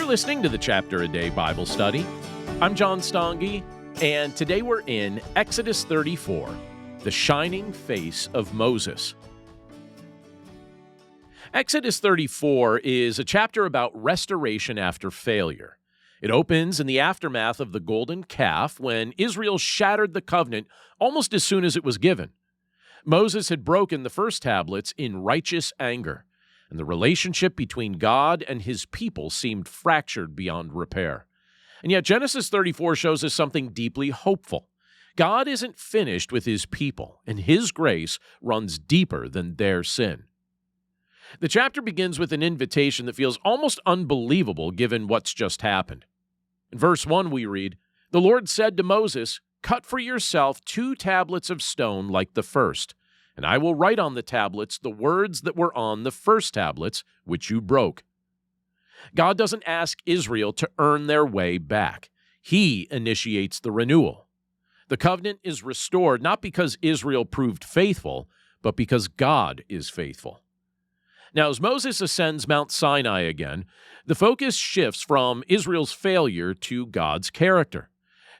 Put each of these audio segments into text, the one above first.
listening to the Chapter a Day Bible Study. I'm John Stange, and today we're in Exodus 34, the shining face of Moses. Exodus 34 is a chapter about restoration after failure. It opens in the aftermath of the golden calf when Israel shattered the covenant almost as soon as it was given. Moses had broken the first tablets in righteous anger, and the relationship between God and his people seemed fractured beyond repair. And yet Genesis 34 shows us something deeply hopeful. God isn't finished with his people, and his grace runs deeper than their sin. The chapter begins with an invitation that feels almost unbelievable given what's just happened. In verse 1 we read, "The Lord said to Moses, 'Cut for yourself 2 tablets of stone like the first, and I will write on the tablets the words that were on the first tablets, which you broke.'" God doesn't ask Israel to earn their way back. He initiates the renewal. The covenant is restored not because Israel proved faithful, but because God is faithful. Now, as Moses ascends Mount Sinai again, the focus shifts from Israel's failure to God's character.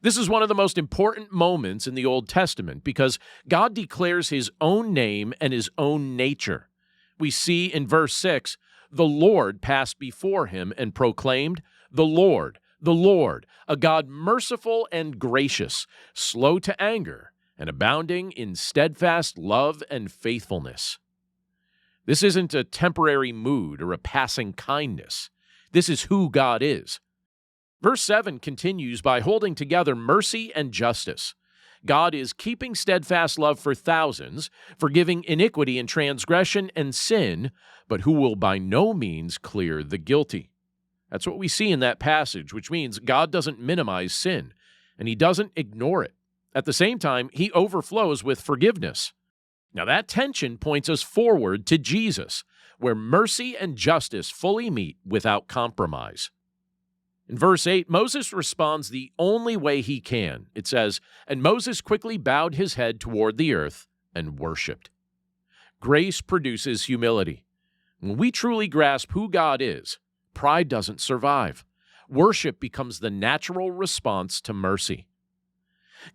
This is one of the most important moments in the Old Testament because God declares his own name and his own nature. We see in verse 6, "The Lord passed before him and proclaimed, 'The Lord, a God merciful and gracious, slow to anger, and abounding in steadfast love and faithfulness.'" This isn't a temporary mood or a passing kindness. This is who God is. Verse 7 continues by holding together mercy and justice. God is keeping steadfast love for thousands, forgiving iniquity and transgression and sin, but who will by no means clear the guilty. That's what we see in that passage, which means God doesn't minimize sin, and he doesn't ignore it. At the same time, he overflows with forgiveness. Now that tension points us forward to Jesus, where mercy and justice fully meet without compromise. In verse 8, Moses responds the only way he can. It says, "And Moses quickly bowed his head toward the earth and worshipped." Grace produces humility. When we truly grasp who God is, pride doesn't survive. Worship becomes the natural response to mercy.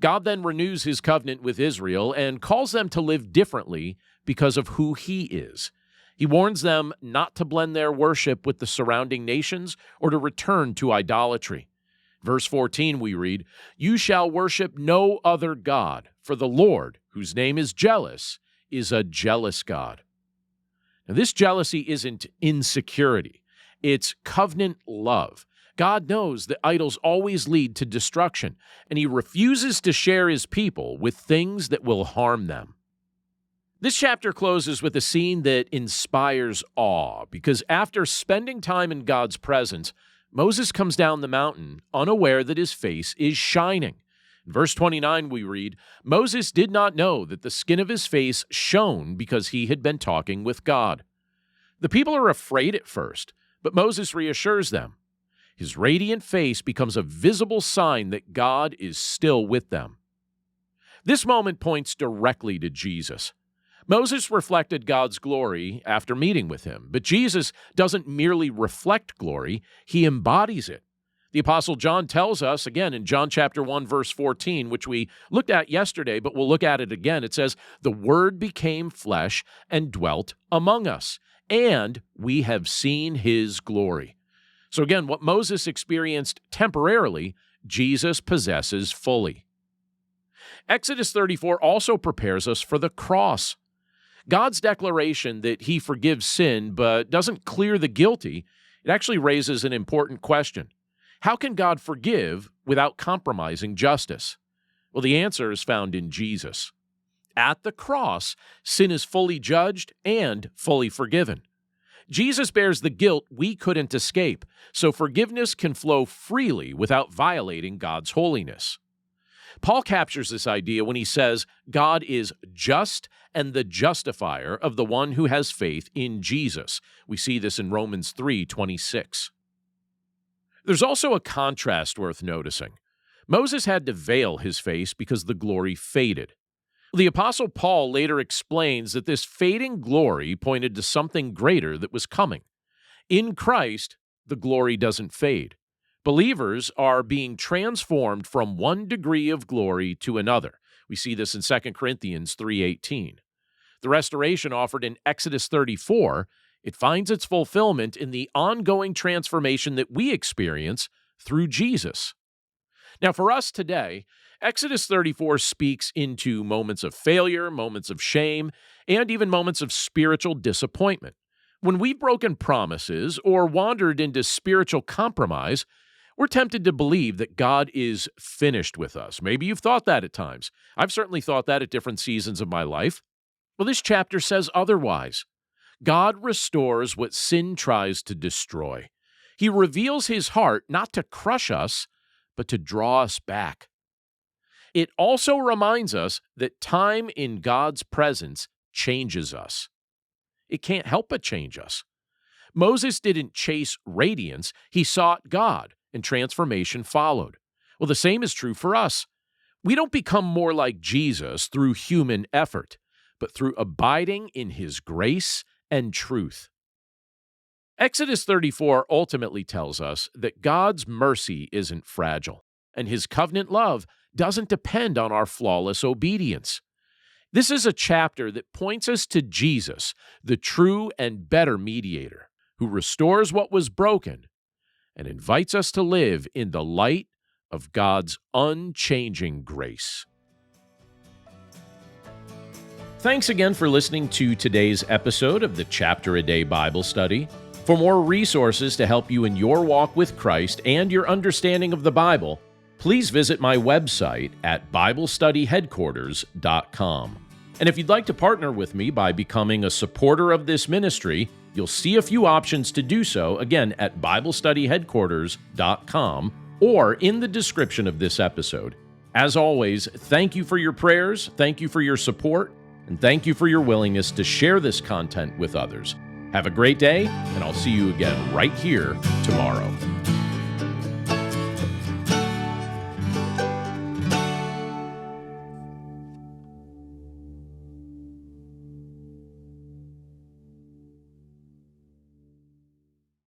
God then renews his covenant with Israel and calls them to live differently because of who he is. He warns them not to blend their worship with the surrounding nations or to return to idolatry. Verse 14 we read, "You shall worship no other God, for the Lord, whose name is jealous, is a jealous God." Now, this jealousy isn't insecurity. It's covenant love. God knows that idols always lead to destruction, and he refuses to share his people with things that will harm them. This chapter closes with a scene that inspires awe, because after spending time in God's presence, Moses comes down the mountain unaware that his face is shining. In verse 29 we read, "Moses did not know that the skin of his face shone because he had been talking with God." The people are afraid at first, but Moses reassures them. His radiant face becomes a visible sign that God is still with them. This moment points directly to Jesus. Moses reflected God's glory after meeting with him, but Jesus doesn't merely reflect glory, he embodies it. The Apostle John tells us, again in John chapter 1, verse 14, which we looked at yesterday, but we'll look at it again. It says, "The Word became flesh and dwelt among us, and we have seen his glory." So again, what Moses experienced temporarily, Jesus possesses fully. Exodus 34 also prepares us for the cross. God's declaration that he forgives sin but doesn't clear the guilty, it actually raises an important question. How can God forgive without compromising justice? Well, the answer is found in Jesus. At the cross, sin is fully judged and fully forgiven. Jesus bears the guilt we couldn't escape, so forgiveness can flow freely without violating God's holiness. Paul captures this idea when he says, God is just and the justifier of the one who has faith in Jesus. We see this in Romans 3:26. There's also a contrast worth noticing. Moses had to veil his face because the glory faded. The Apostle Paul later explains that this fading glory pointed to something greater that was coming. In Christ, the glory doesn't fade. Believers are being transformed from one degree of glory to another. We see this in 2 Corinthians 3:18. The restoration offered in Exodus 34, it finds its fulfillment in the ongoing transformation that we experience through Jesus. Now, for us today, Exodus 34 speaks into moments of failure, moments of shame, and even moments of spiritual disappointment. When we've broken promises or wandered into spiritual compromise, we're tempted to believe that God is finished with us. Maybe you've thought that at times. I've certainly thought that at different seasons of my life. Well, this chapter says otherwise. God restores what sin tries to destroy. He reveals his heart not to crush us, but to draw us back. It also reminds us that time in God's presence changes us. It can't help but change us. Moses didn't chase radiance, he sought God, and transformation followed. Well, the same is true for us. We don't become more like Jesus through human effort, but through abiding in his grace and truth. Exodus 34 ultimately tells us that God's mercy isn't fragile, and his covenant love doesn't depend on our flawless obedience. This is a chapter that points us to Jesus, the true and better mediator, who restores what was broken and invites us to live in the light of God's unchanging grace. Thanks again for listening to today's episode of the Chapter a Day Bible Study. For more resources to help you in your walk with Christ and your understanding of the Bible, please visit my website at BibleStudyHeadquarters.com. And if you'd like to partner with me by becoming a supporter of this ministry, you'll see a few options to do so, again, at BibleStudyHeadquarters.com or in the description of this episode. As always, thank you for your prayers, thank you for your support, and thank you for your willingness to share this content with others. Have a great day, and I'll see you again right here tomorrow.